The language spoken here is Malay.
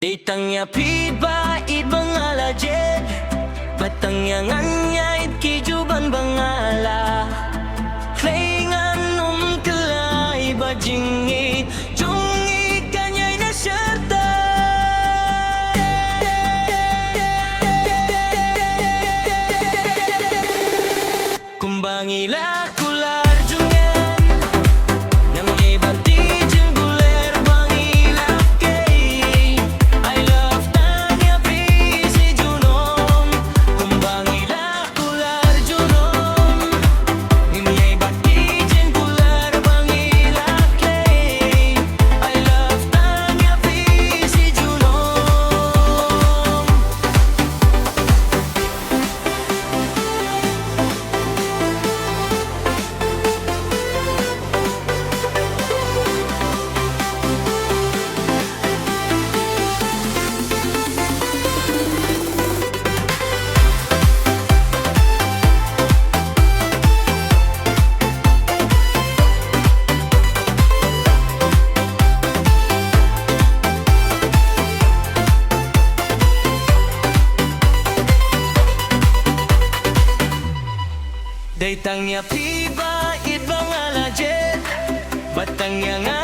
Itangnya piba id bangala jet Batangnya nganya id kijuban bangala Klingan kelai bajingi Jungi kanyay na syarta Kumbangila kular jungan Namay banti jeng guler bangila kay I love tanya pisi junom Kumbangila kular junom Namay banti jeng guler bangila kay I love tanya pisi junom Daytangnya piba id bangala jet Batangnya nga